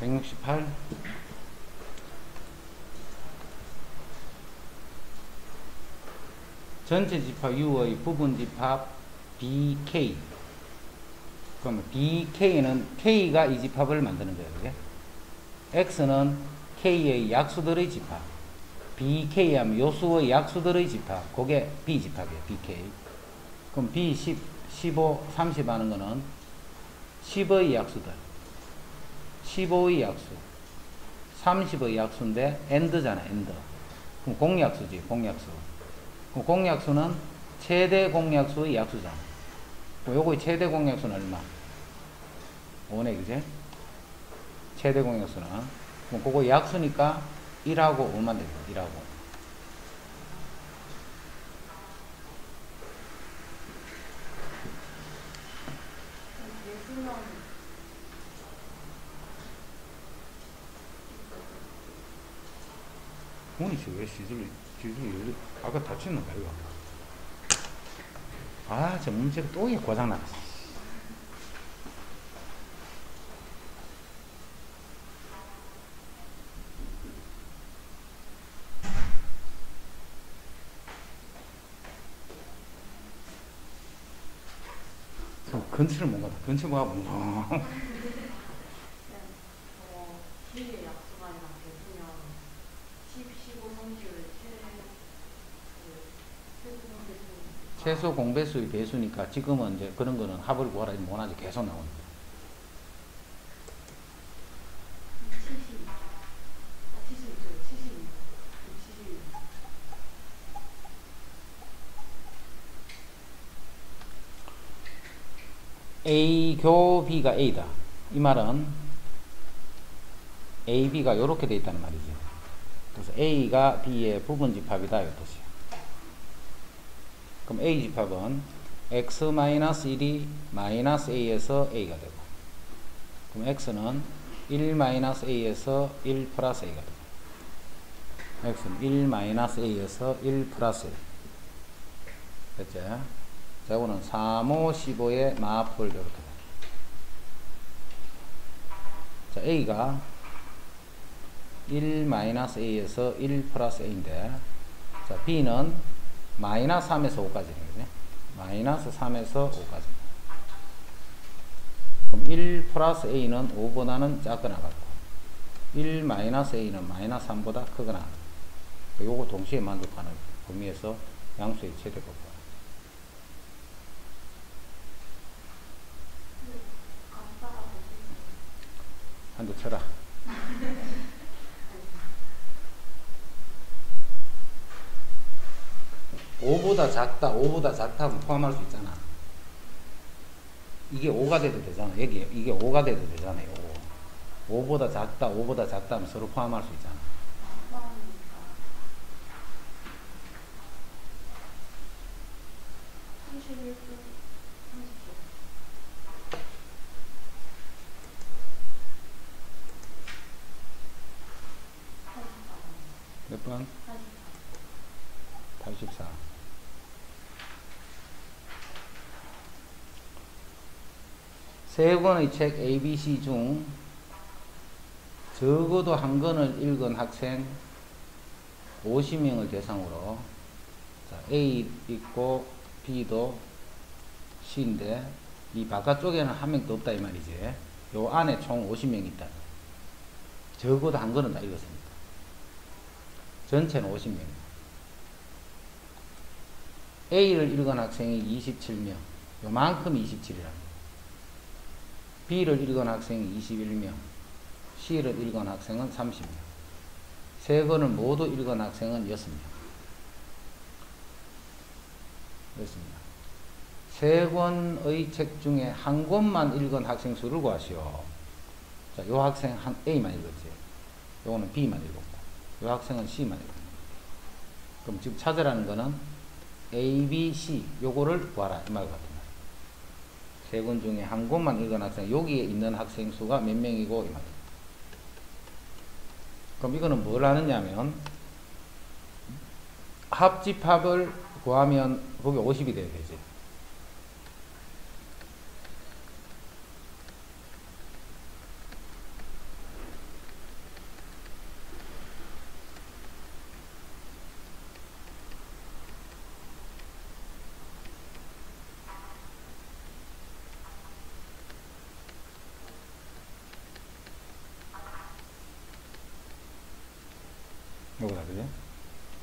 168. 전체 집합 U의 부분 집합 BK. 그러면 BK는 K가 이 집합을 만드는 거예요. 그게? X는 K의 약수들의 집합. BK 하면 요수의 약수들의 집합. 그게 B 집합이에요. BK. 그럼 B 10, 15, 30 하는 거는 10의 약수들. 15의 약수. 30의 약수인데 AND잖아. AND. 그럼 공약수지. 공약수. 그럼 공약수는 최대 공약수의 약수잖아. 그럼 요거의 최대 공약수는 얼마? 5네. 그지? 최대 공약수는. 그럼 그거 약수니까 1하고 5만 됩니다. 1하고. 문이씨 왜 시술이 아까 다쳤는가 이거? 아, 저 문제가 또 이게 고장 나갔어. 근처를 못 가다. 근처 못 가고. 최소 공배수의 배수니까 지금은 이제 그런 거는 합을 구하라 못하지. 계속 나옵니다. A 교 B가 A다. 이 말은 A, B가 이렇게 돼 있다는 말이죠. 그래서 A가 B의 부분 집합이다 이 뜻이에요. 그럼 A 집합은 X-1이 -A에서 A가 되고, 그럼 X는 1-A에서 1 플러스 A가 되고, X는 1-A에서 1 플러스 A. 됐죠? 자, 이거는 3, 5, 15의 마합을 이렇게 돼. 자, A가 1-A에서 1 플러스 A인데, 자, B는 -3에서 5까지 되거든요. -3에서 5까지. 그럼 1 플러스 A는 5보다는 작거나 같고, 1 A는 -3보다 크거나 같고, 요거 동시에 만족하는 범위에서 양수의 최대값. 한 대 쳐라. 5보다 작다, 5보다 작다 하면 포함할 수 있잖아. 이게 5가 돼도 되잖아. 이게 5가 돼도 되잖아요. 5보다 작다, 5보다 작다 하면 서로 포함할 수 있잖아. 몇 번? 84. 세 권의 책 ABC 중 적어도 한 권을 읽은 학생 50명을 대상으로, 자, A 있고 B도 C인데 이 바깥쪽에는 한 명도 없다 이 말이지. 요 안에 총 50명이 있다. 적어도 한 권은 다 읽었습니다. 전체는 50명. A를 읽은 학생이 27명. 요만큼 27이랍니다. B를 읽은 학생이 21명. C를 읽은 학생은 30명. 세 권을 모두 읽은 학생은 6명. 그렇습니다. 세 권의 책 중에 한 권만 읽은 학생 수를 구하시오. 자, 요 학생 한 A만 읽었지. 요거는 B만 읽었고, 요 학생은 C만 읽었고. 그럼 지금 찾으라는 거는 A, B, C 요거를 구하라 이 말 같은 말. 세 권 중에 한 권만 읽은 학생, 여기에 있는 학생 수가 몇 명이고 이 말입니다. 그럼 이거는 뭘 하느냐면 합집합을 구하면 거기 50이 돼야 되지. 요거다, 그죠?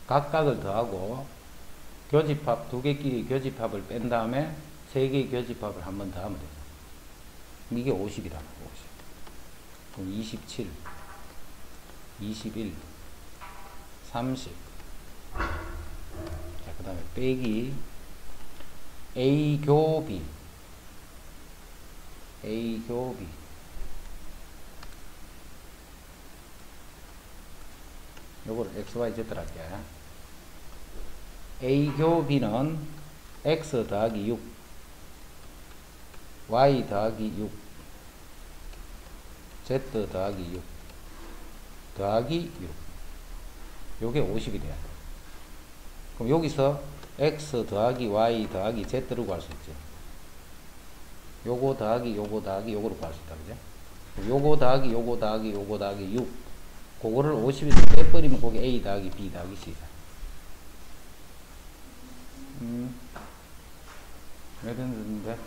각각을 더하고 교집합 두 개끼리 교집합을 뺀 다음에 세 개의 교집합을 한 번 더 하면 되죠. 이게 50이다. 50. 그럼 27, 21, 30. 자, 그 다음에 빼기 A 교 B. A 교 B. 요거를 X, Y, Z를 할게. A 교 B는 X 더하기 6, Y 더하기 6, Z 더하기 6, 더하기 6. 요게 50이 돼야 돼. 그럼 여기서 X 더하기 Y 더하기 Z로 구할 수 있죠. 요거 더하기 요거 더하기 요거로 구할 수 있다. 그죠? 요거 더하기 요거 더하기 요거 더하기 6. 그거를 50에서 빼버리면 그게 A 더하기 B 더하기 C다. 왜 됐는데?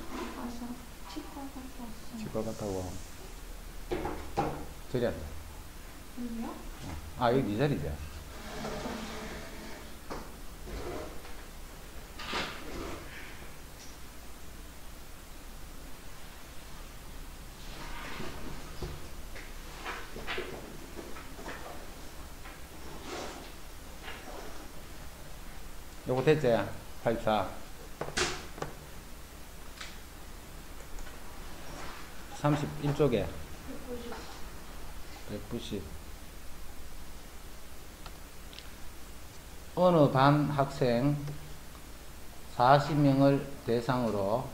치과 갔다 와. 저리 앉아. 아, 여기 네 자리지. 요거 됐지? 84. 31쪽에 190. 어느 반 학생 40명을 대상으로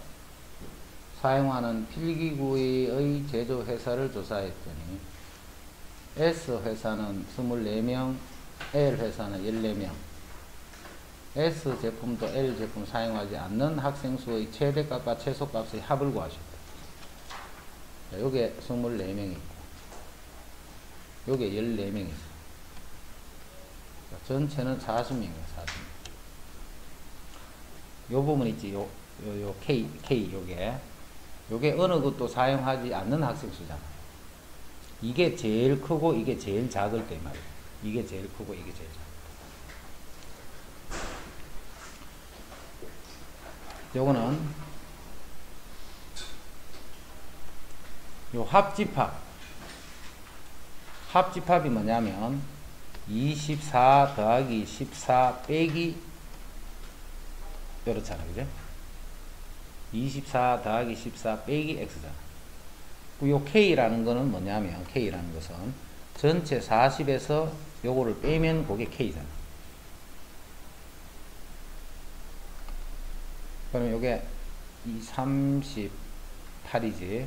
사용하는 필기구의 제조 회사를 조사했더니 S 회사는 24명, L 회사는 14명. S 제품도 L 제품 사용하지 않는 학생 수의 최대값과 최소값의 합을 구하셨다. 자, 요게 24명이 있고, 요게 14명이 있어. 자, 전체는 40명이야, 40명. 요 부분 있지, 요 K, 요게 어느 것도 사용하지 않는 학생 수잖아. 이게 제일 크고, 이게 제일 작을 때 말이야. 이게 제일 크고, 이게 제일 작을 때. 요거는 요 합집합이 뭐냐면 24 더하기 14 빼기 요렇잖아, 그죠? 24 더하기 14 빼기 X잖아. 요 K라는 거는 뭐냐면, K라는 것은 전체 40에서 요거를 빼면 그게 K잖아. 그러면 요게 38이지.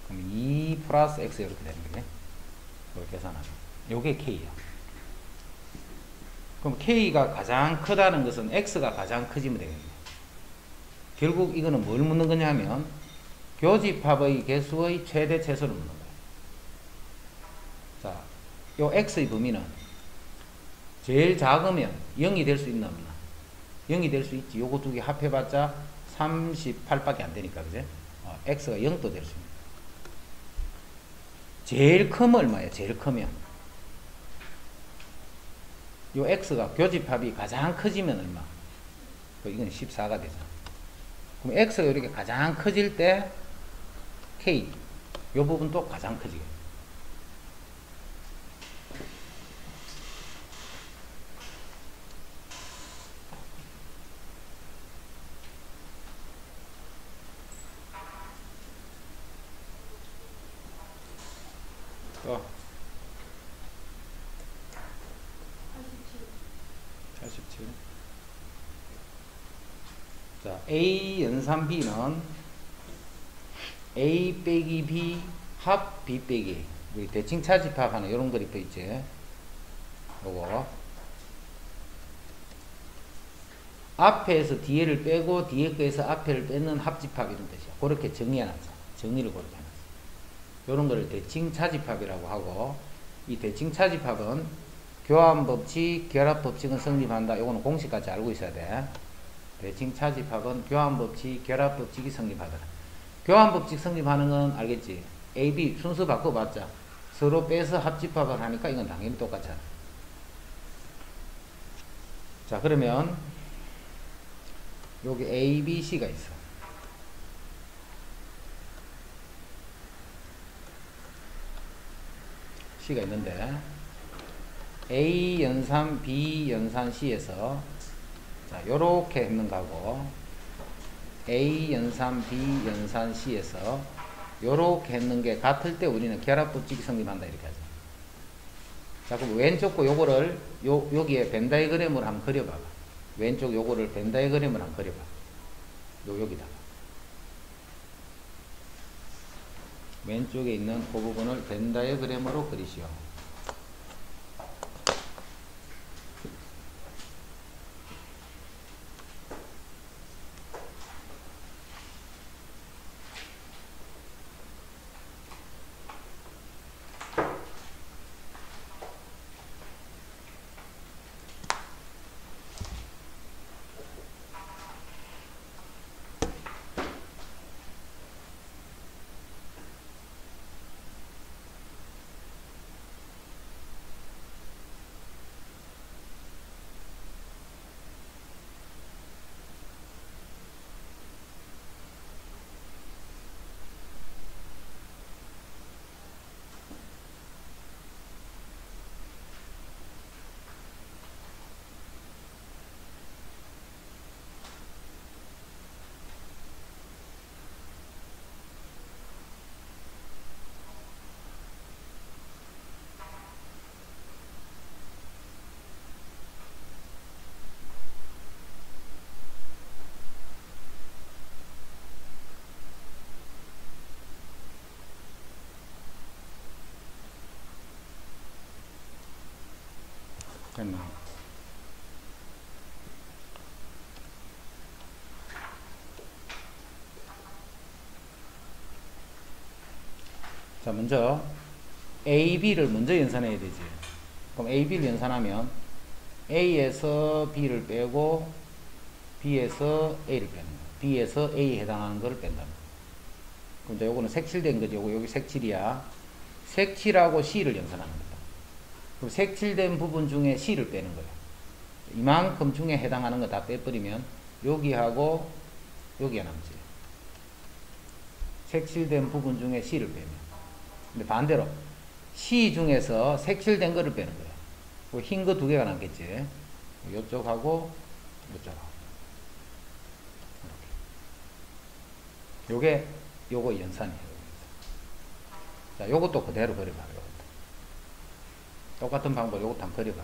그럼 2 플러스 X 이렇게 되는 거네. 이걸 계산하면. 요게 K야. 그럼 K가 가장 크다는 것은 X가 가장 커지면 되겠네. 결국 이거는 뭘 묻는 거냐면, 교집합의 개수의 최대 최소를 묻는 거야. 자, 요 X의 범위는 제일 작으면 0이 될 수 있나 없나? 0이 될 수 있지. 요거 두 개 합해봤자 38밖에 안 되니까, 그제? X가 0도 될 수 있는. 제일 크면 얼마야? 제일 크면. 요 X가 교집합이 가장 커지면 얼마? 이건 14가 되잖아. 그럼 X가 이렇게 가장 커질 때 K, 요 부분도 가장 커지게. 또 87. 자, A 연산 B는 A 빼기 B 합 B 빼기, 우리 대칭 차집합하는 이런 그래프 있지. 요거 앞에서 뒤에를 빼고 뒤에 거에서 앞에를 빼는 합집합 이런 뜻이야. 그렇게 정리해놨어. 정리를 그렇게 해놨어. 요런 거를 대칭 차집합이라고 하고, 이 대칭 차집합은 교환법칙, 결합법칙은 성립한다. 요거는 공식까지 알고 있어야 돼. 대칭 차집합은 교환법칙, 결합법칙이 성립하더라. 교환법칙 성립하는 건 알겠지? A, B 순서 바꿔봤자 서로 빼서 합집합을 하니까 이건 당연히 똑같잖아. 자, 그러면 여기 A, B, C가 있어. C가 있는데 A 연산 B 연산 C에서 자, 요렇게 했는 거하고 A 연산 B 연산 C에서 요렇게 했는 게 같을 때 우리는 결합법칙이 성립한다 이렇게 하죠. 자, 그럼 왼쪽 거 요거를 여기에 벤 다이그램을 한번 그려봐. 왼쪽 요거를 벤 다이그램을 한번 그려봐. 여기다가 ven쪽에 있는 그 부분을 벤 다이어그램으로 그리시오. 됐나? 자, 먼저 A, B를 먼저 연산해야 되지. 그럼 A, B를 연산하면 A에서 B를 빼고 B에서 A를 빼는 거야. B에서 A에 해당하는 거를 뺀다. 그럼 이제 요거는 색칠된 거지. 요거 여기 색칠이야. 색칠하고 C를 연산하는 거다. 그럼 색칠된 부분 중에 C를 빼는 거야. 이만큼 중에 해당하는 거 다 빼버리면 여기하고 여기가 남지. 색칠된 부분 중에 C를 빼면. 근데 반대로 C 중에서 색칠된 거를 빼는 거야. 흰 거 두 개가 남겠지. 요쪽하고 요쪽하고. 요게 요거 연산이에요. 자, 요것도 그대로 그려봐. 요것도. 똑같은 방법 요것도 한번 그려봐.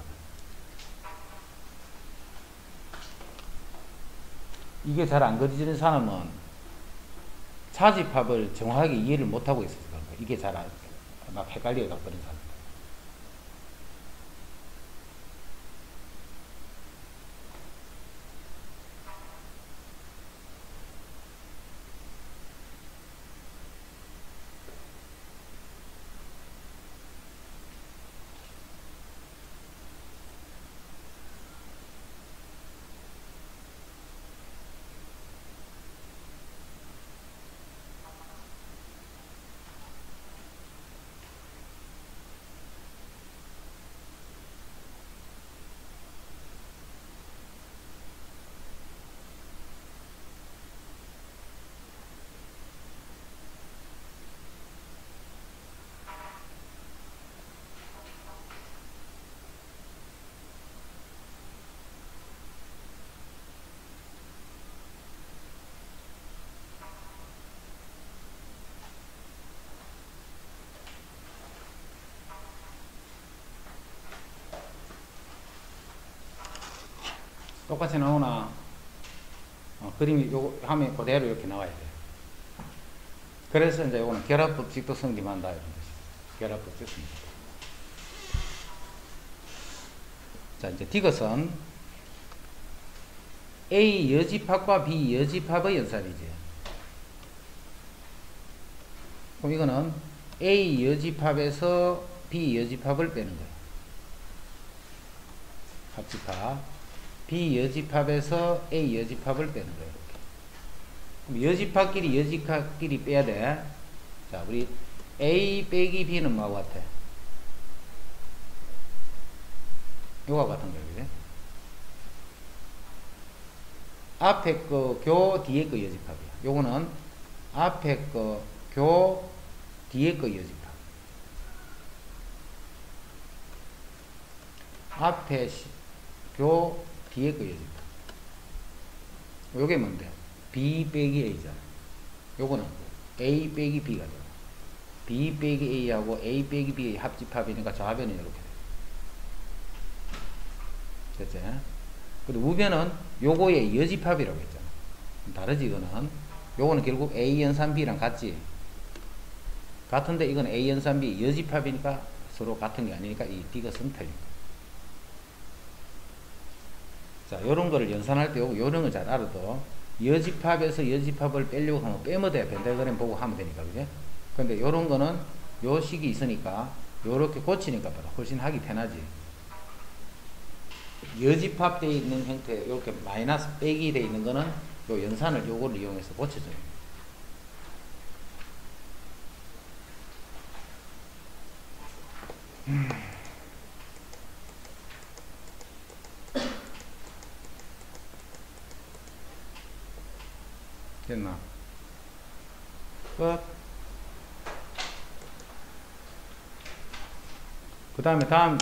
이게 잘 안 그려지는 사람은 차집합을 정확하게 이해를 못하고 있어서 그런 거야. 이게 잘 막 헷갈려 가버린 사람. 똑같이 나오나? 그림이 요거 하면 그대로 이렇게 나와야 돼. 그래서 이제 요거는 결합법칙도 성립한다 이런 것이. 결합법칙 성립. 자, 이제 디귿은 A 여집합과 B 여집합의 연산이지. 그럼 이거는 A 여집합에서 B 여집합을 빼는 거야. 합집합. B 여집합에서 A 여집합을 빼는 거예요. 그럼 여집합끼리 여집합끼리 빼야 돼. 자, 우리 A 빼기 B는 뭐하고 같아? 요거 같은 거예요. 그래? 앞에 거 교 뒤에 거 여집합이야. 요거는 앞에 거 교 뒤에 거 여집합. 앞에 교 뒤에 거 여집합. 요게 뭔데? B 빼기 A잖아. 요거는 A 빼기 B가 돼. B 빼기 A하고 A 빼기 B의 합집합이니까 좌변은 이렇게 돼. 됐지? 근데 우변은 요거의 여집합이라고 했잖아. 다르지, 이거는. 요거는 결국 A 연산 B랑 같지. 같은데 이건 A 연산 B 여집합이니까 서로 같은 게 아니니까 이 D가 성탈이니까. 자, 요런 거를 연산할 때 요런 걸 잘 알아도 여집합에서 여집합을 빼려고 하면 빼면 돼. 벤다그램 보고 하면 되니까, 그지? 근데 요런 거는 요 식이 있으니까 요렇게 고치니까 훨씬 하기 편하지. 여집합되어 있는 형태, 이렇게 마이너스 빼기 되어 있는 거는 요 연산을 요거를 이용해서 고쳐줘요. 됐나? 끝. 그 다음에 다음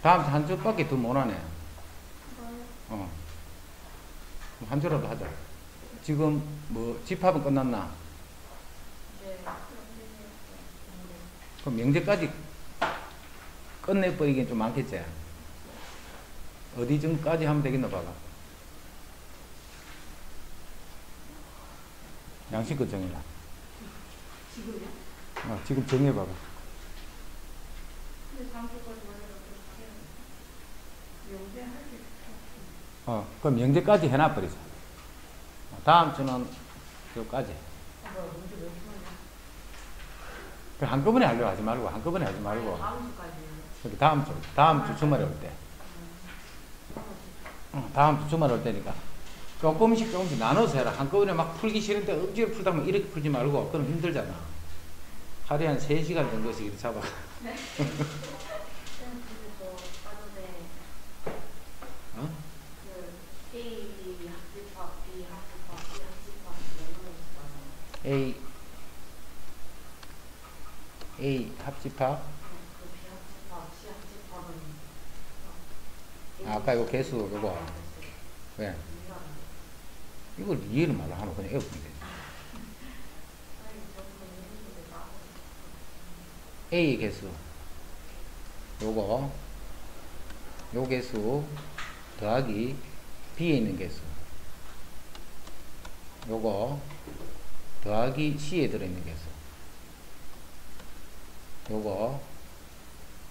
한 줄밖에 더 못하네. 한 줄라도 하자. 지금 뭐 집합은 끝났나? 네. 그럼 명제까지 끝내버리기엔 좀 많겠지? 어디쯤까지 하면 되겠나 봐봐. 양식껏 정해라. 지금요? 지금 정해봐봐. 근데 다음 주까지 명제 할게. 그럼 명제까지 해놔버리자. 다음 주는 그거까지. 명제 몇 시간이야? 한꺼번에 하려고 하지 말고, 한꺼번에 하지 말고. 다음 주까지요. 그렇게 다음 주 주말에 올 때. 다음 주 주말에 올 때니까. 조금씩 나눠서 해라. 한꺼번에 막 풀기 싫은데 억지로 풀다 보면 이렇게 풀지 말고, 그럼 힘들잖아. 하루에 한 3시간 정도씩 이렇게 잡아. 네? 어? 그 A 합집합, B 합집합, C 합집합 이런 거 있잖아요. A 합집합. 그 B 합집합, C 합집합은 아까 요 개수 요거. 왜? 이걸 이해를 말라 하면 그냥 에어컨 돼. A의 개수. 요거. 요 개수 더하기 B에 있는 개수. 요거 더하기 C에 들어있는 개수. 요거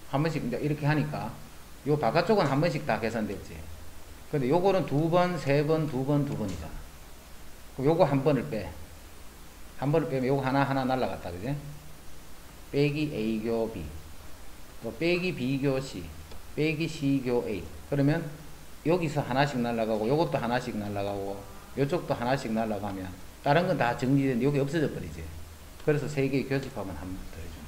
한 번씩 이제 이렇게 하니까 요 바깥쪽은 한 번씩 다 계산됐지. 근데 요거는 2번, 3번, 2번, 2번이잖아. 요거 한 번을 빼. 한 번을 빼면 요거 하나 날라갔다, 그지? 빼기 A교 B. 또 빼기 B교 C. 빼기 C교 A. 그러면 여기서 하나씩 날라가고 요것도 하나씩 날라가고 요쪽도 하나씩 날라가면 다른 건 다 정리되는데 여기 없어져 버리지. 그래서 3개의 교집합은 한 번 더 해줍니다.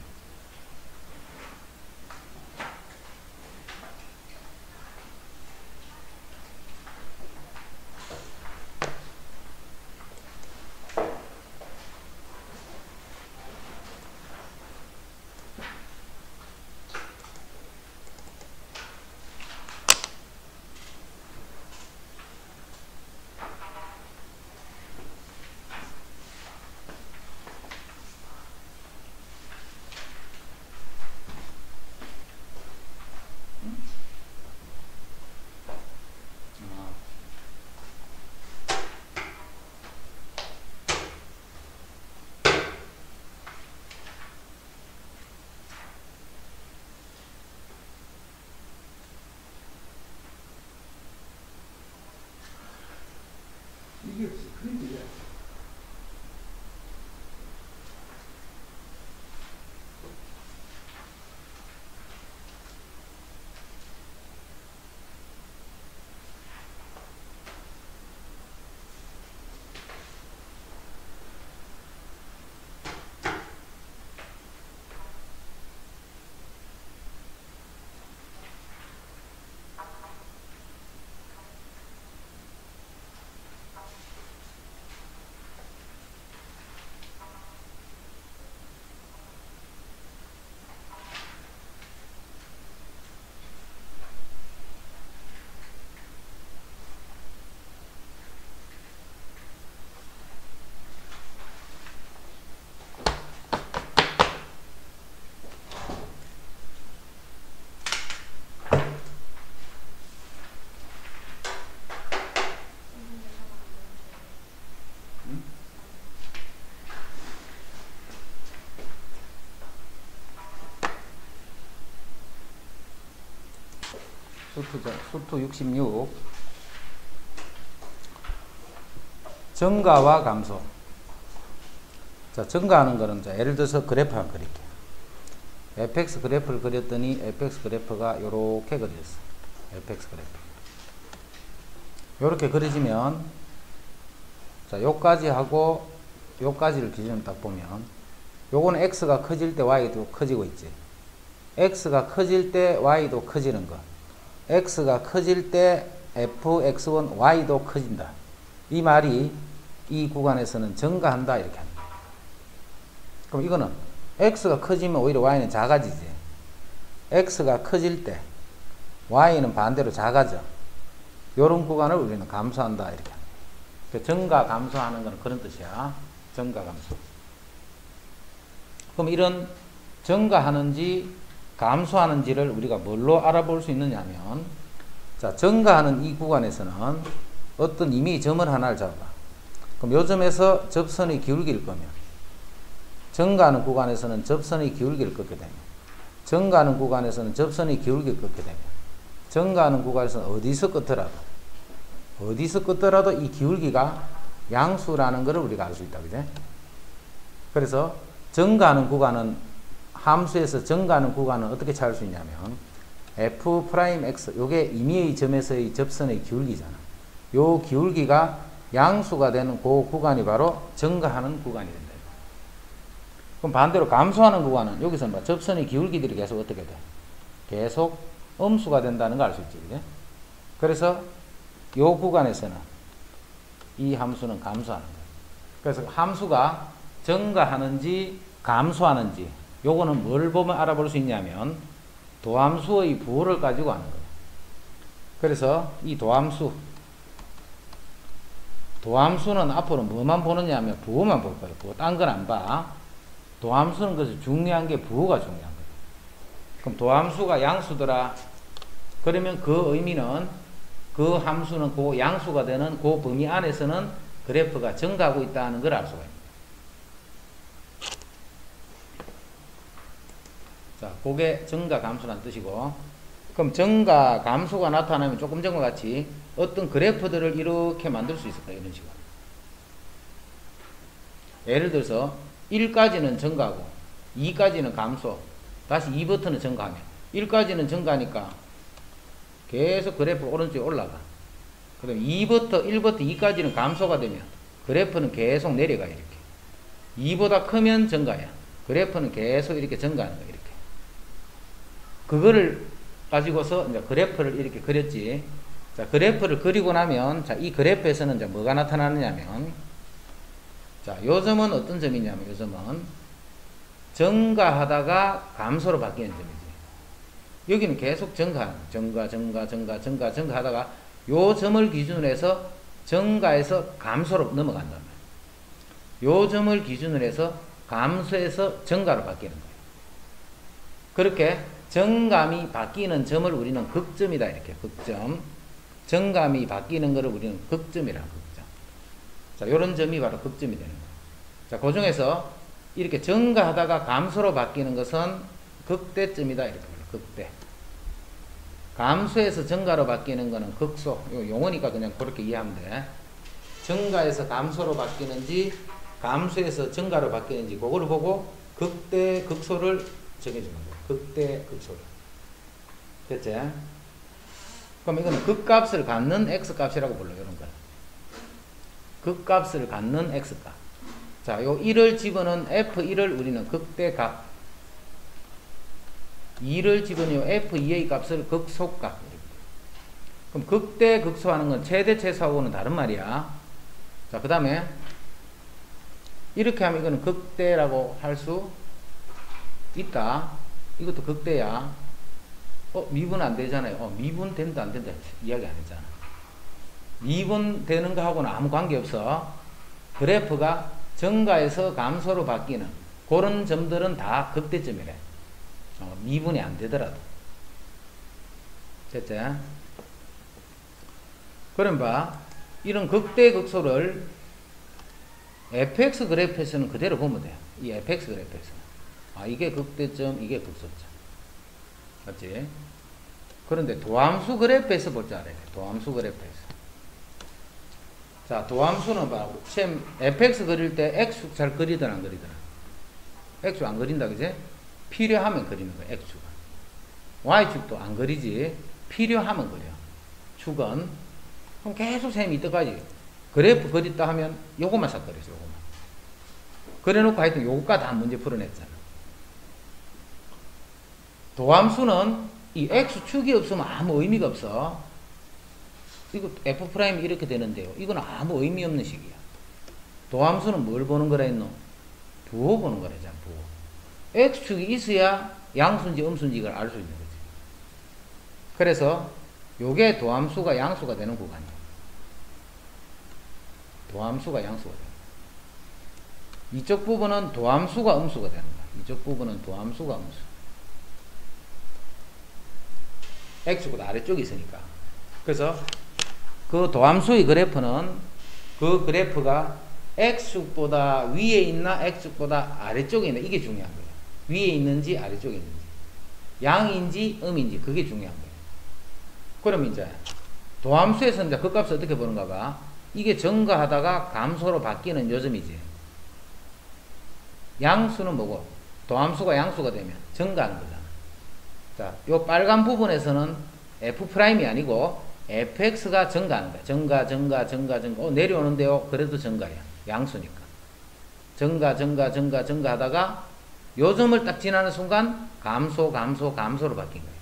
수투 66. 증가와 감소. 자, 증가하는 거는, 자, 예를 들어서 그래프 한번 그릴게요. fx 그래프를 그렸더니 fx 그래프가 요렇게 그려졌어. fx 그래프. 요렇게 그려지면, 자, 요까지 하고 요까지를 기준으로 딱 보면, 요거는 x가 커질 때 y도 커지고 있지. x가 커질 때 y도 커지는 거. x가 커질 때 fx1 y도 커진다. 이 말이 이 구간에서는 증가한다 이렇게 합니다. 그럼 이거는 x가 커지면 오히려 y는 작아지지. x가 커질 때 y는 반대로 작아져. 이런 구간을 우리는 감소한다 이렇게 합니다. 증가 감소하는 것은 그런 뜻이야. 증가 감소. 그럼 이런 증가하는지 감소하는지를 우리가 뭘로 알아볼 수 있느냐면, 자, 증가하는 이 구간에서는 어떤 이미 점을 하나를 잡아. 그럼 요 점에서 접선의 기울기를 끄면, 증가하는 구간에서는 접선의 기울기를 끄게 되면, 증가하는 구간에서는 접선의 기울기를 끄게 되면, 증가하는 구간에서는 어디서 끄더라도 이 기울기가 양수라는 것을 우리가 알 수 있다. 그죠? 그래서 증가하는 구간은, 함수에서 증가하는 구간은 어떻게 찾을 수 있냐면, f'x, 요게 임의의 점에서의 접선의 기울기잖아. 요 기울기가 양수가 되는 그 구간이 바로 증가하는 구간이 된다. 그럼 반대로 감소하는 구간은, 여기서 뭐 접선의 기울기들이 계속 어떻게 돼? 계속 음수가 된다는 걸 알 수 있지. 그죠? 그래서 요 구간에서는 이 함수는 감소하는 거예요. 그래서 함수가 증가하는지 감소하는지, 요거는 뭘 보면 알아볼 수 있냐면, 도함수의 부호를 가지고 하는 거예요. 그래서 이 도함수는 앞으로 뭐만 보느냐 하면 부호만 볼 거예요. 부호. 딴 건 안 봐. 도함수는 그래서 중요한 게 부호가 중요한 거예요. 그럼 도함수가 양수더라. 그러면 그 의미는 그 함수는 그 양수가 되는 그 범위 안에서는 그래프가 증가하고 있다는 걸 알 수가 있습니다. 자, 그게 증가 감소라는 뜻이고, 그럼 증가 감소가 나타나면 조금 전과 같이 어떤 그래프들을 이렇게 만들 수 있을까? 이런 식으로. 예를 들어서 1까지는 증가하고 2까지는 감소, 다시 2부터는 증가하면, 1까지는 증가하니까 계속 그래프 오른쪽에 올라가. 그 다음에 1부터 2까지는 감소가 되면 그래프는 계속 내려가. 이렇게 2보다 크면 증가야. 그래프는 계속 이렇게 증가하는 거야. 이렇게. 그거를 가지고서 이제 그래프를 이렇게 그렸지. 자, 그래프를 그리고 나면, 자, 이 그래프에서는 이제 뭐가 나타나느냐면, 자, 요 점은 어떤 점이냐면, 요 점은 증가하다가 감소로 바뀌는 점이지. 여기는 계속 증가 하다가 요 점을 기준으로 해서 증가해서 감소로 넘어간단 말이야. 요 점을 기준으로 해서 감소해서 증가로 바뀌는 거예요. 그렇게 정감이 바뀌는 점을 우리는 극점이다. 이렇게 극점. 정감이 바뀌는 것을 우리는 극점이라고 극점. 자, 요런 점이 바로 극점이 되는 거예요. 자, 그 중에서 이렇게 증가하다가 감소로 바뀌는 것은 극대점이다. 이렇게 불러요. 극대. 감소에서 증가로 바뀌는 것은 극소. 요 용어니까 그냥 그렇게 이해하면 돼. 증가에서 감소로 바뀌는지, 감소에서 증가로 바뀌는지, 그걸 보고 극대, 극소를 정해주는 거예요. 극대, 극소를. 됐지? 그럼 이거는 극값을 갖는 x값이라고 불러요. 이런 거. 극값을 갖는 x값. 자, 요 1을 집어넣은 f1을 우리는 극대값. 2를 집어넣은 f2의 값을 극소값. 그럼 극대, 극소하는 건 최대, 최소하고는 다른 말이야. 자, 그 다음에 이렇게 하면 이거는 극대라고 할 수 있다. 이것도 극대야. 미분 안 되잖아요. 미분 된다, 안 된다. 이야기 안 했잖아. 미분 되는 거하고는 아무 관계없어. 그래프가 증가에서 감소로 바뀌는 그런 점들은 다 극대점이래. 미분이 안 되더라도. 됐지? 그럼 봐. 이런 극대, 극소를 fx 그래프에서는 그대로 보면 돼요. 이 fx 그래프에서는. 이게 극대점, 이게 극소점. 맞지? 그런데 도함수 그래프에서 볼 줄 알아야 돼. 도함수 그래프에서. 자, 도함수는 봐. 쌤 fx 그릴 때 x축 잘 그리든 안 그리든. x축 안 그린다, 그지? 필요하면 그리는 거야, x축은. y축도 안 그리지. 필요하면 그려. 축은. 그럼 계속 쌤이 이때까지 그래프 그렸다 하면 요것만 싹 그렸어, 요것만. 그래놓고 하여튼 요거까지 다 문제 풀어냈잖아. 도함수는 이 x축이 없으면 아무 의미가 없어. 이거 f' 이렇게 되는데요. 이건 아무 의미 없는 식이야. 도함수는 뭘 보는 거라 했노? 부호 보는 거라잖아, 부호. x축이 있어야 양수인지 음수인지 이걸 알 수 있는 거지. 그래서 요게 도함수가 양수가 되는 구간이야. 도함수가 양수가 되는 거야. 이쪽 부분은 도함수가 음수가 되는 거야. 이쪽 부분은 도함수가 음수. x축보다 아래쪽에 있으니까. 그래서 그 도함수의 그래프는 그 그래프가 x축보다 위에 있나 x축보다 아래쪽에 있나 이게 중요한 거예요. 위에 있는지 아래쪽에 있는지 양인지 음인지 그게 중요한 거예요. 그럼 이제 도함수에서 이제 그 값을 어떻게 보는가 봐. 이게 증가하다가 감소로 바뀌는 요점이지. 양수는 뭐고? 도함수가 양수가 되면 증가하는 거잖아. 자, 요 빨간 부분에서는 f'이 아니고 fx가 증가하는 거야. 증가. 내려오는데요. 그래도 증가야. 양수니까. 증가 하다가 요점을 딱 지나는 순간 감소로 바뀐 거예요.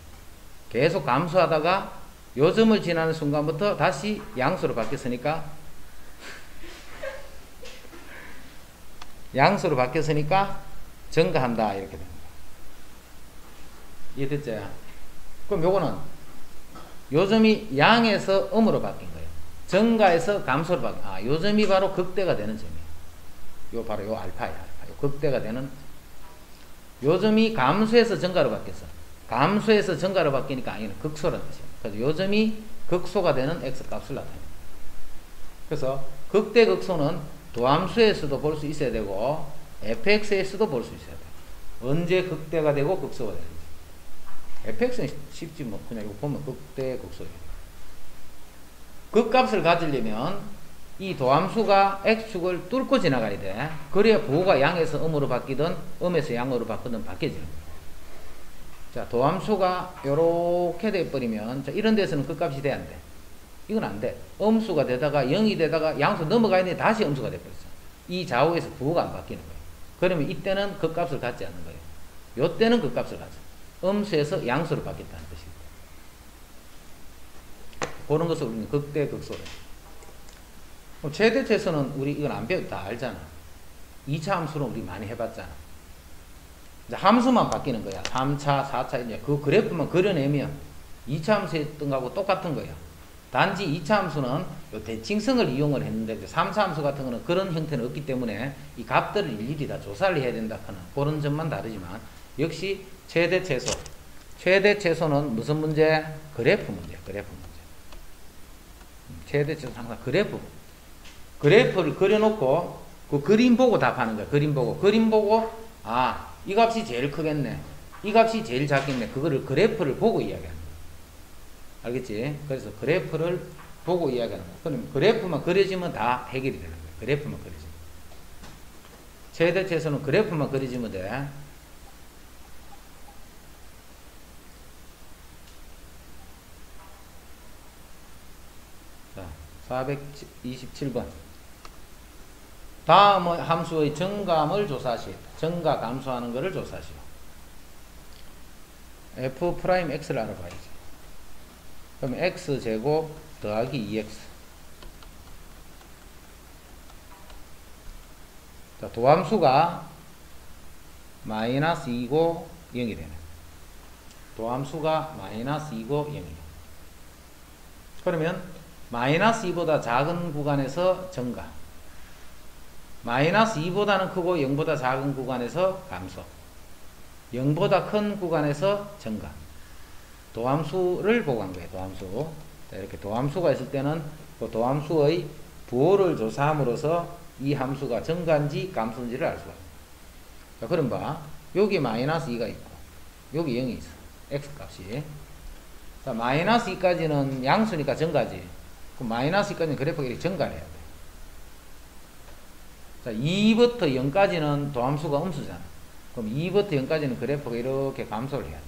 계속 감소하다가 요점을 지나는 순간부터 다시 양수로 바뀌었으니까 증가한다. 이렇게 됩니다. 이해됐죠? 그럼 요거는 요점이 양에서 음으로 바뀐 거예요. 증가에서 감소로 바뀐. 요점이 바로 극대가 되는 점이에요. 바로 요 알파야. 알파. 요 극대가 되는. 요점이 감소에서 증가로 바뀌었어. 감소에서 증가로 바뀌니까 아니는 극소라는 뜻이에요. 그래서 요점이 극소가 되는 x 값을 나타냅니다. 그래서 극대 극소는 도함수에서도 볼 수 있어야 되고 fx에서도 볼 수 있어야 돼요. 언제 극대가 되고 극소가 되는지. fx는 쉽지 뭐 그냥 이거 보면 극대 극소예요. 극값을 가지려면 이 도함수가 x축을 뚫고 지나가야 돼. 그래야 부호가 양에서 음으로 바뀌든 음에서 양으로 바뀌든 바뀌어지는 거예요. 자, 도함수가 요렇게 돼버리면 자, 이런 데서는 극값이 돼 안 돼? 이건 안 돼. 음수가 되다가 0이 되다가 양수 넘어가야 되는데 다시 음수가 돼버렸어. 이 좌우에서 부호가 안 바뀌는 거예요. 그러면 이때는 극값을 갖지 않는 거예요. 요때는 극값을 가져. 음수에서 양수로 바뀌었다는 뜻입니다. 그런 것을 우리는 극대 극소래. 최대 최소는 우리 이건 안 배워도 다 알잖아. 2차 함수는 우리 많이 해봤잖아. 이제 함수만 바뀌는 거야. 3차, 4차 이제 그 그래프만 그려내면 2차 함수 했던 거하고 똑같은 거야. 단지 2차 함수는 요 대칭성을 이용을 했는데 3차 함수 같은 거는 그런 형태는 없기 때문에 이 값들을 일일이 다 조사를 해야 된다 하는 그런 점만 다르지만 역시 최대 최소. 최대 최소는 무슨 문제? 그래프 문제. 그래프 문제. 최대 최소는 항상 그래프. 그래프를 그려놓고 그 그림 보고 답하는 거야. 그림 보고 이 값이 제일 크겠네. 이 값이 제일 작겠네. 그거를 그래프를 보고 이야기하는 거야. 알겠지? 그래서 그래프를 보고 이야기하는 거야. 그럼 그래프만 그려지면 다 해결이 되는 거야. 그래프만 그려지면. 최대 최소는 그래프만 그려지면 돼. 자, 427번. 다음 함수의 정감을 조사하시오. 정가 감소하는 것을 조사하시오. f'x를 알아봐야지. 그럼 x제곱 더하기 2x. 자, 도함수가 마이너스 2고 0이 되네. 도함수가 마이너스 2고 0이네. 그러면 마이너스 2보다 작은 구간에서 증가. 마이너스 2보다는 크고 0보다 작은 구간에서 감소. 0보다 큰 구간에서 증가. 도함수를 보고 한 거예요. 도함수. 자, 이렇게 도함수가 있을 때는 그 도함수의 부호를 조사함으로써 이 함수가 증가인지 감소인지를 알 수가 있어요. 자, 그럼 봐. 여기 마이너스 2가 있고 여기 0이 있어. x 값이. 자, 마이너스 2까지는 양수니까 증가지. 그럼 마이너스 2까지는 그래프가 이렇게 증가를 해야 돼. 자, 2부터 0까지는 도함수가 음수잖아. 그럼 2부터 0까지는 그래프가 이렇게 감소를 해야 돼.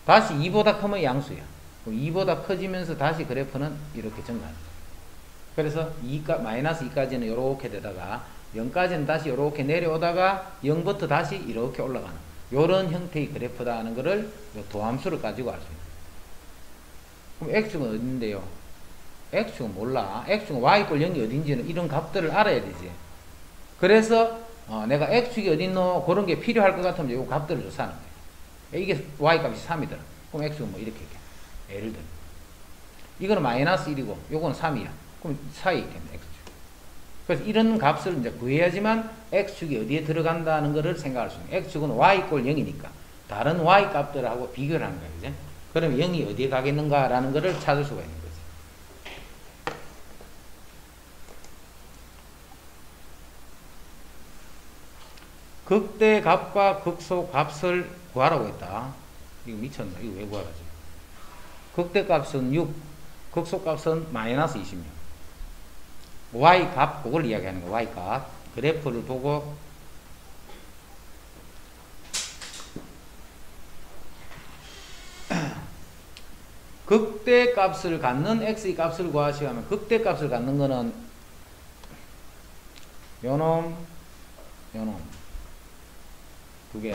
다시 2보다 크면 양수야. 그럼 2보다 커지면서 다시 그래프는 이렇게 증가하는 거야. 그래서 마이너스 2까지는 이렇게 되다가 0까지는 다시 이렇게 내려오다가 0부터 다시 이렇게 올라가는 이런 형태의 그래프다 하는 것을 도함수를 가지고 알 수 있는. 그럼 x축은 어딘데요? x축은 몰라. x축은 y 꼴 0이 어딘지는 이런 값들을 알아야 되지. 그래서 내가 x축이 어딨노 그런 게 필요할 것 같으면 이 값들을 조사하는 거예요. 이게 y값이 3이더라. 그럼 x축은 뭐 이렇게 예를 들어 이거는 마이너스 1이고 요거는 3이야. 그럼 사이에 있겠네 x축. 그래서 이런 값을 이제 구해야지만 x축이 어디에 들어간다는 것을 생각할 수 있는. x축은 y 꼴 0이니까 다른 y 값들하고 비교를 하는 거야. 그지? 그럼 0이 어디에 가겠는가라는 것을 찾을 수가 있는 거지. 극대값과 극소값을 구하라고 했다. 이거 미쳤나? 이거 왜 구하라지? 극대값은 6, 극소값은 마이너스 26. y값, 그걸 이야기하는 거야. y값. 그래프를 보고 극대값을 갖는 x의 값을 구하시오 하면 극대값을 갖는 거는 요놈 두 개.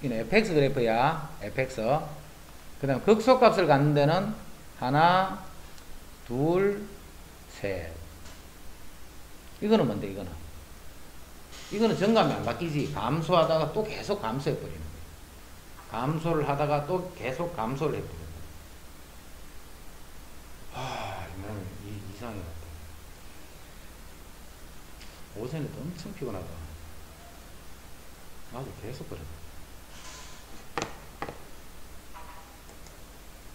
이는 fx 그래프야. fx. 그 다음 극소값을 갖는 데는 하나, 둘, 셋. 이거는 뭔데, 이거는 정감이 안 바뀌지. 감소하다가 또 계속 감소해버리는 거야. 감소를 하다가 또 계속 감소를 해버리는 거야. 나는 이상해 같다. 오전에도 엄청 피곤하다. 나도 계속 그래.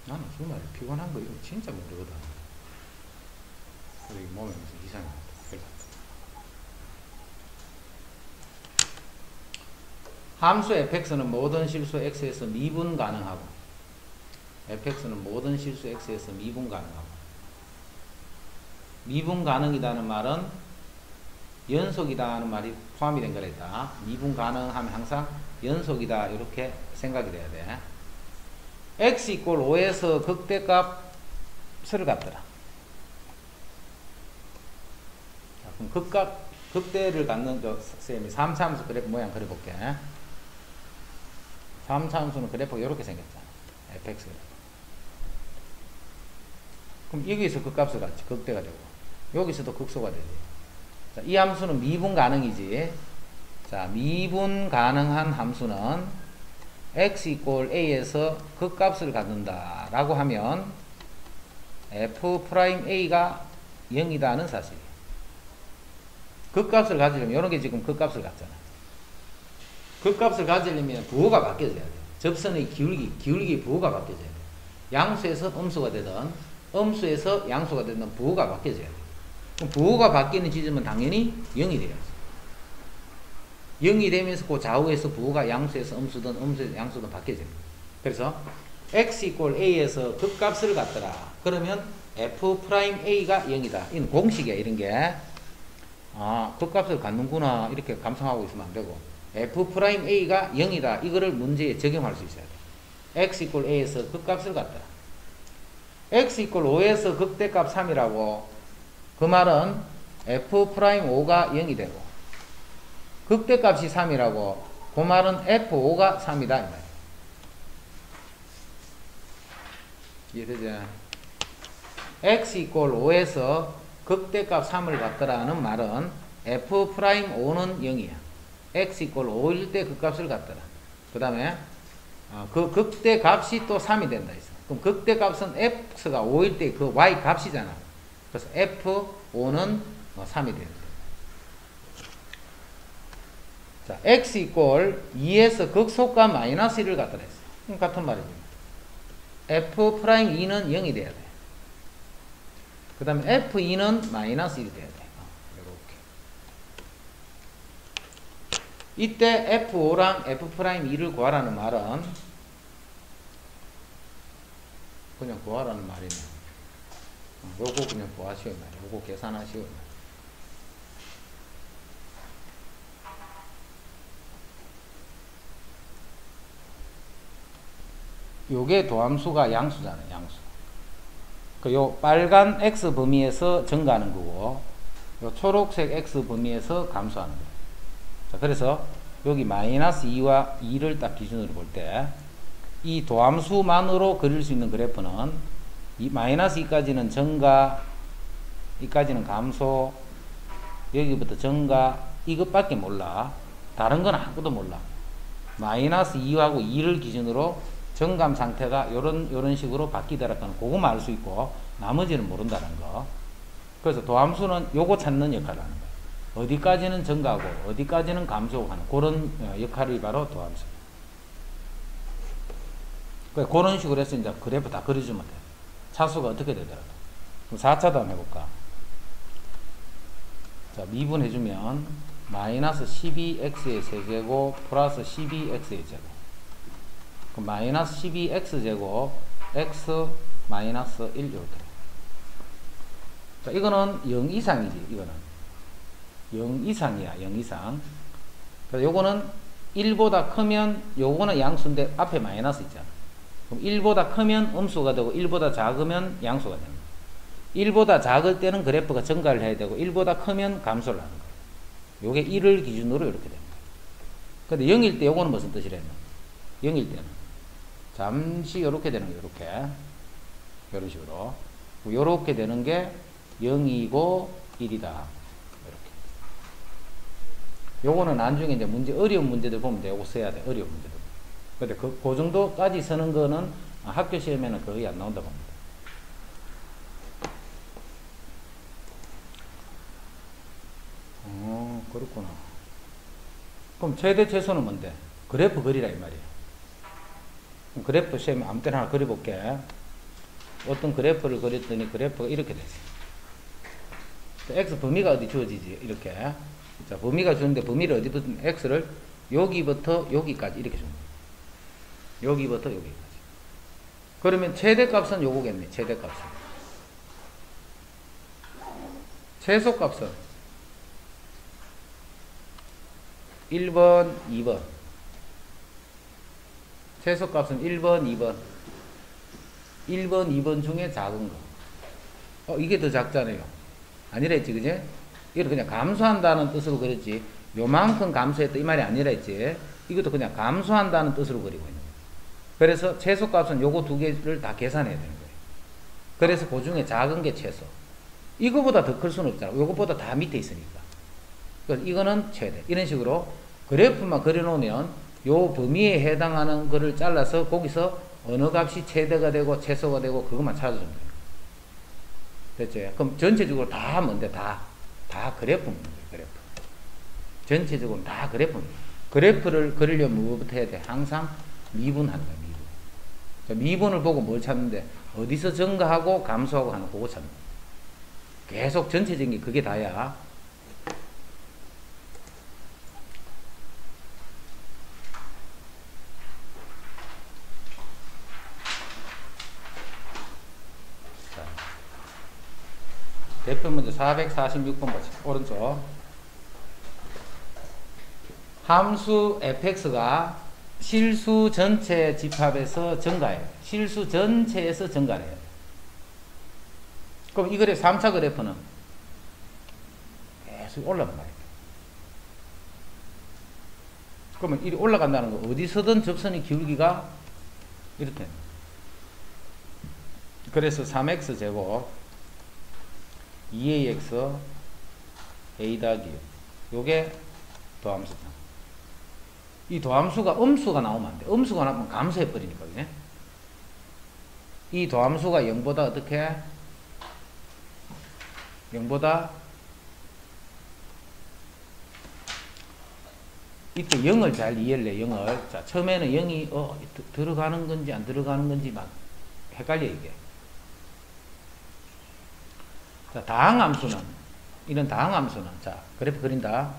나는 정말 피곤한 거 이거 진짜 모르거든. 우리 몸에 무슨 이상이 없다. 함수 fx는 모든 실수 x에서 미분 가능하고 fx는 모든 실수 x에서 미분 가능하고 미분 가능이다는 말은 연속이다 하는 말이 포함이 된 거랬다. 미분 가능하면 항상 연속이다 이렇게 생각이 돼야 돼. x 이꼴 5에서 극대값을 갖더라. 그럼 극대를 갖는 쌤이 3차함수 그래프 모양 그려볼게. 3차함수는 그래프가 이렇게 생겼잖아. fx 그래프. 그럼 여기서 극값을 갖지. 극대가 되고 여기서도 극소가 되지. 자, 이 함수는 미분 가능이지. 자, 미분 가능한 함수는 x 이꼴 a에서 극값을 갖는다 라고 하면 f'a가 0이다는 사실이에요. 극값을 가지려면 이런 게 지금 극값을 갖잖아. 극값을 가지려면 부호가 바뀌어져야 돼. 접선의 기울기 부호가 바뀌어져야 돼. 양수에서 음수가 되든 음수에서 양수가 되든 부호가 바뀌어져야 돼. 그럼 부호가 바뀌는 지점은 당연히 0이 돼야지. 0이 되면서 그 좌우에서 부호가 양수에서 음수든 음수에서 양수든 바뀌어져요. 그래서 x 이꼴 a에서 극값을 갖더라. 그러면 f'a가 0이다. 이건 공식이야. 이런 게. 극값을 갖는구나. 이렇게 감상하고 있으면 안 되고 f'a가 0이다. 이거를 문제에 적용할 수 있어야 돼. x 이꼴 a에서 극값을 갖더라. x 이꼴 5에서 극대값 3이라고 그 말은 f'o가 0이 되고 극대값이 3이라고 그 말은 f5가 3이다 이 말이야. 이해되지? x 이꼴 5에서 극대값 3을 갖더라는 말은 f'o는 0이야. x 이꼴 5일 때 극값을 갖더라. 그 다음에 그 극대값이 또 3이 된다 했어. 그럼 극대값은 x가 5일 때 그 y 값이잖아. 그래서 f5는 3이 된다. 자, x 이꼴 2에서 극소값 마이너스 1을 갖다 냈어. 그럼 같은 말이지. f'2는 0이 돼야 돼. 그 다음에 f2는 마이너스 1이 돼야 돼. 이렇게. 이때 f5랑 f'2를 구하라는 말은 그냥 구하라는 말이네. 요거 그냥 구하시오. 요거 계산하시오. 요게 도함수가 양수잖아요. 양수. 요 빨간 x 범위에서 증가하는 거고, 요 초록색 x 범위에서 감소하는 거예요. 자, 그래서 여기 마이너스 2와 2를 딱 기준으로 볼 때, 이 도함수만으로 그릴 수 있는 그래프는 이 마이너스 2까지는 증가, 이까지는 감소, 여기부터 증가, 이것밖에 몰라. 다른 건 아무것도 몰라. 마이너스 2하고 2를 기준으로 정감 상태가 요런 식으로 바뀌더라는 그거만 알 수 있고 나머지는 모른다는 거. 그래서 도함수는 요거 찾는 역할을 하는 거예요. 어디까지는 증가하고 어디까지는 감소하는 그런 역할이 바로 도함수. 그런 식으로 해서 이제 그래프 다 그려주면 돼요. 차수가 어떻게 되더라도. 그럼 4차도 한번 해볼까? 자, 미분해주면 마이너스 12x의 세제곱 플러스 12x의 제곱. 그럼 마이너스 12x제곱 x 마이너스 1 이렇게. 자, 이거는 0 이상이지. 이거는 0 이상이야. 0 이상. 그래서 요거는 1보다 크면 요거는 양수인데 앞에 마이너스 있잖아. 그럼 1보다 크면 음수가 되고 1보다 작으면 양수가 됩니다. 1보다 작을 때는 그래프가 증가를 해야 되고 1보다 크면 감소를 하는 거예요. 요게 1을 기준으로 이렇게 됩니다. 근데 0일 때 요거는 무슨 뜻이랬나? 0일 때는 잠시 요렇게 되는 거 요렇게. 요런 식으로. 요렇게 되는 게 0이고 1이다. 이렇게. 요거는 나중에 이제 문제, 어려운 문제들 보면 돼. 요거 써야 돼. 어려운 문제들. 근데 그 정도까지 쓰는 거는 학교 시험에는 거의 안 나온다고 합니다. 그렇구나. 그럼 최대 최소는 뭔데? 그래프 그리라 이 말이야. 그래프 시험에 아무 때나 하나 그려볼게. 어떤 그래프를 그렸더니 그래프가 이렇게 됐어. x 범위가 어디 주어지지? 이렇게. 자, 범위가 주는데 범위를 어디 붙으면 x를 여기부터 여기까지 이렇게 줍니다. 여기부터 여기까지. 그러면 최대값은 요거겠네. 최대값은. 최소값은 1번, 2번. 최소값은 1번, 2번. 1번, 2번 중에 작은 거. 이게 더 작잖아요. 아니라 했지, 그지? 이걸 그냥 감소한다는 뜻으로 그렸지. 요만큼 감소했다 이 말이 아니라 했지. 이것도 그냥 감소한다는 뜻으로 그리고 있는 거예요. 그래서 최소값은 요거 두 개를 다 계산해야 되는 거예요. 그래서 그 중에 작은 게 최소. 이거보다 더 클 수는 없잖아. 요거보다 다 밑에 있으니까. 그래서 이거는 최대. 이런 식으로 그래프만 그려놓으면 요 범위에 해당하는 거를 잘라서 거기서 어느 값이 최대가 되고 최소가 되고 그것만 찾아주면 돼요. 됐죠? 그럼 전체적으로 다 뭔데? 다 그래프입니다. 그래프. 전체적으로 다 그래프입니다. 그래프를 그리려면 뭐부터 해야 돼? 항상 미분하는 거야. 미분. 자, 미분을 보고 뭘 찾는데 어디서 증가하고 감소하고 하는 그거 찾는 거야. 계속 전체적인 게 그게 다야. 대표 문제 446번 보자. 오른쪽. 함수 fx가 실수 전체 집합에서 증가해요. 실수 전체에서 증가를 해요. 그럼 이 그래프 3차 그래프는 계속 올라간다. 그러면 이리 올라간다는 거 어디서든 접선의 기울기가 이렇게. 그래서 3x 제곱 2ax a 더하기 요게 도함수다. 이 도함수가 음수가 나오면 안 돼. 음수가 나오면 감소해버리니까. 그냥. 이 도함수가 0보다 어떻게? 0보다 이때 0을 잘 이해를 해. 0을. 자, 처음에는 0이 들어가는 건지 안 들어가는 건지 막 헷갈려 이게. 자, 다항함수는 이런 다항함수는 자, 그래프 그린다.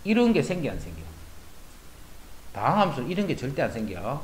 이런 게 생겨 안 생겨? 다항함수 이런 게 절대 안 생겨.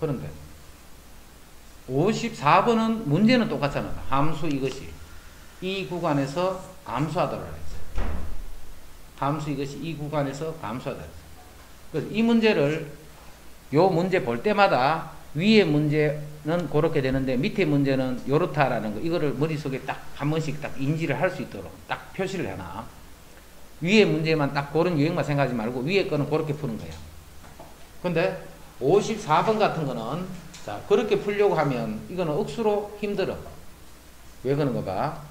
그런데 54번은 문제는 똑같잖아. 함수 이것이 이 구간에서 감소하도록 했어. 함수 이것이 이 구간에서 감소하도록 했어. 그래서 이 문제를 요 문제 볼 때마다 위에 문제는 그렇게 되는데 밑에 문제는 요렇다라는 거 이거를 머릿속에 딱 한 번씩 딱 인지를 할 수 있도록 딱 표시를 해놔. 위에 문제만 딱 그런 유형만 생각하지 말고 위에 거는 그렇게 푸는 거야. 근데 54번 같은 거는 자 그렇게 풀려고 하면 이거는 억수로 힘들어. 왜 그런 거 봐.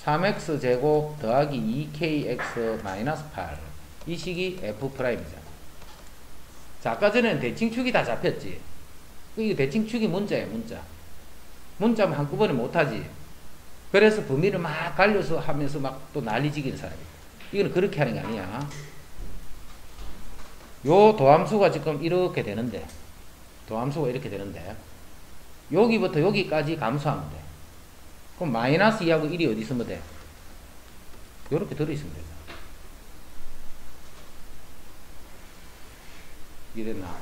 3x제곱 더하기 2kx 마이너스 8 이 식이 f'이잖아. 자 아까 전에는 대칭축이 다 잡혔지. 이거 대칭축이 문자야 문자. 문자면 한꺼번에 못하지. 그래서 범위를 막 갈려서 하면서 막 또 난리지기는 사람이야. 이거는 그렇게 하는 게 아니야. 요 도함수가 지금 이렇게 되는데 도함수가 이렇게 되는데 여기부터 여기까지 감소하면 돼. 그럼 마이너스 2하고 1이 어디 있으면 돼? 요렇게 들어있으면 돼. 이해됐나?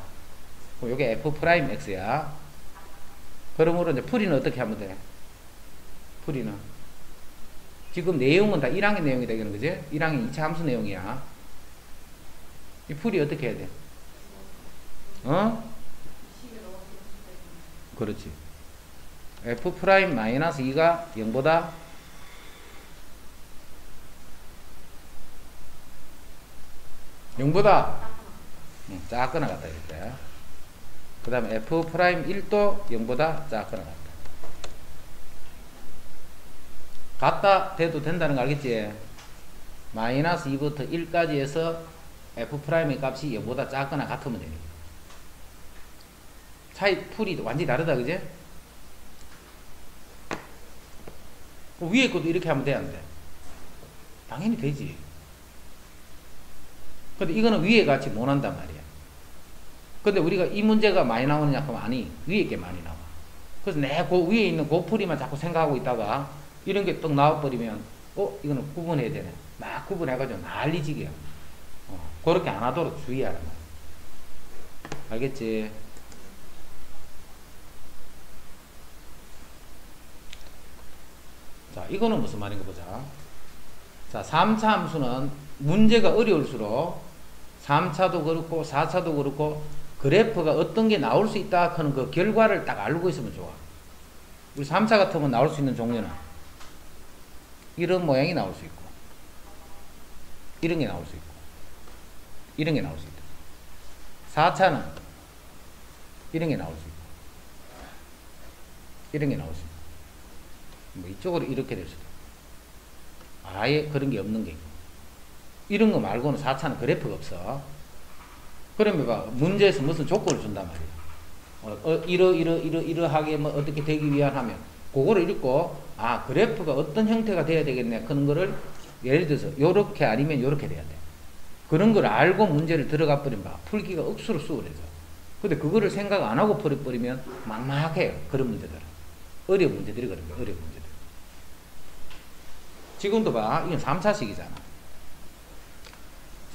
그럼 요게 f'x야. 그러므로 이제 풀이는 어떻게 하면 돼? 풀이는 지금 내용은 다 1항의 내용이 되겠는 거지? 1항의 2차 함수 내용이야. 이 풀이 어떻게 해야 돼? 어? 그렇지. f'-2가 0보다 작거나 같다 이렇게. 그 다음에 f'1도 0보다 작거나 같다. 같다 돼도 된다는 거 알겠지? 마이너스 2부터 1까지 해서 f'의 값이 0보다 작거나 같으면 되니까. 차이 풀이 완전히 다르다 그지? 위에 것도 이렇게 하면 돼 안 돼? 당연히 되지. 근데 이거는 위에 같이 못 한단 말이야. 근데 우리가 이 문제가 많이 나오느냐 하면 아니 위에 게 많이 나와. 그래서 내 그 위에 있는 그 풀이만 자꾸 생각하고 있다가 이런 게 딱 나와버리면 이거는 구분해야 되네. 막 구분해가지고 난리지기야. 그렇게 안 하도록 주의하라. 알겠지? 자, 이거는 무슨 말인가 보자. 자, 3차 함수는 문제가 어려울수록 3차도 그렇고 4차도 그렇고 그래프가 어떤 게 나올 수 있다 하는 그 결과를 딱 알고 있으면 좋아. 우리 3차 같으면 나올 수 있는 종류는 이런 모양이 나올 수 있고 이런 게 나올 수 있고 이런 게 나올 수 있다. 4차는 이런 게 나올 수 있고 이런 게 나올 수 있고 뭐 이쪽으로 이렇게 될 수도 있고 아예 그런 게 없는 게 있고 이런 거 말고는 4차는 그래프가 없어. 그러면 봐 문제에서 무슨 조건을 준단 말이야. 이러하게 뭐 어떻게 되기 위한 하면 그거를 읽고 그래프가 어떤 형태가 돼야 되겠네 그런 거를 예를 들어서 요렇게 아니면 요렇게 돼야 돼. 그런 걸 알고 문제를 들어가 버리면 풀기가 억수로 수월해져. 근데 그거를 생각 안 하고 풀어버리면 막막해요. 그런 문제들은 어려운 문제들이 그런 거야. 어려운 문제들. 지금도 봐 이건 3차식이잖아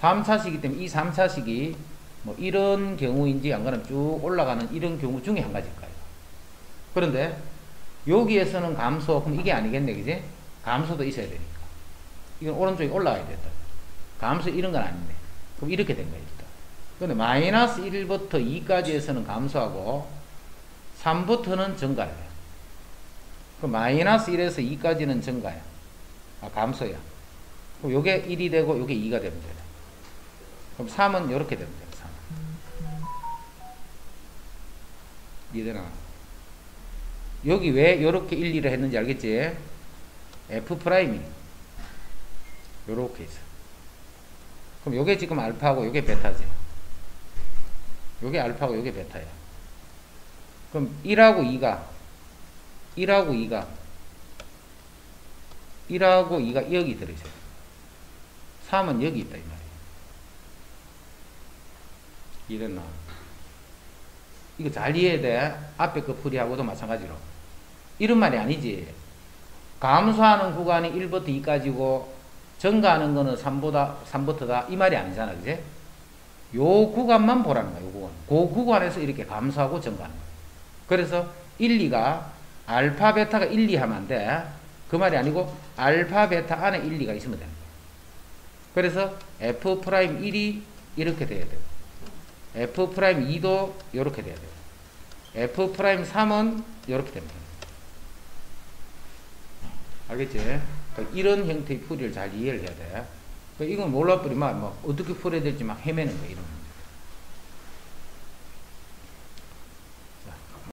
3차식이기 때문에 이 3차식이 뭐 이런 경우인지 안 그러면 쭉 올라가는 이런 경우 중에 한 가지일 거예요. 그런데 여기에서는 감소 그럼 이게 아니겠네 그지? 감소도 있어야 되니까 이건 오른쪽에 올라가야 된다. 감소 이런 건 아닌데 그럼 이렇게 된 거예요. 근데 마이너스 1부터 2까지에서는 감소하고 3부터는 증가해요. 그럼 마이너스 1에서 2까지는 증가야. 감소야. 그럼 요게 1이 되고 요게 2가 되면 돼요. 그럼 3은 요렇게 되면 돼요. 3. 이해되나? 여기 왜 요렇게 1, 2를 했는지 알겠지? F'이 요렇게 있어. 그럼 요게 지금 알파고 요게 베타지. 요게 알파고 요게 베타야. 그럼 1하고 2가 여기 들어있어요. 3은 여기 있다 이 말이에요. 이랬나? 이거 잘 이해해야 돼. 앞에 그 풀이하고도 마찬가지로. 이런 말이 아니지. 감소하는 구간이 1부터 2까지고 증가하는 거는 3부터다 이 말이 아니잖아. 그지? 요 구간만 보라는 거야. 요 구간. 그 구간에서 이렇게 감소하고 증가하는 거야. 그래서 1, 2가 알파 베타가 1, 2 하면 안 돼. 그 말이 아니고 알파 베타 안에 1, 2가 있으면 되는 거야. 그래서 F 프라임 1이 이렇게 돼야 돼요. F 프라임 2도 이렇게 돼야 돼요. F 프라임 3은 이렇게 됩니다. 알겠지? 그러니까 이런 형태의 풀이를 잘 이해를 해야 돼. 그러니까 이건 몰라버리면 뭐 어떻게 풀어야 될지 막 헤매는 거야. 이런.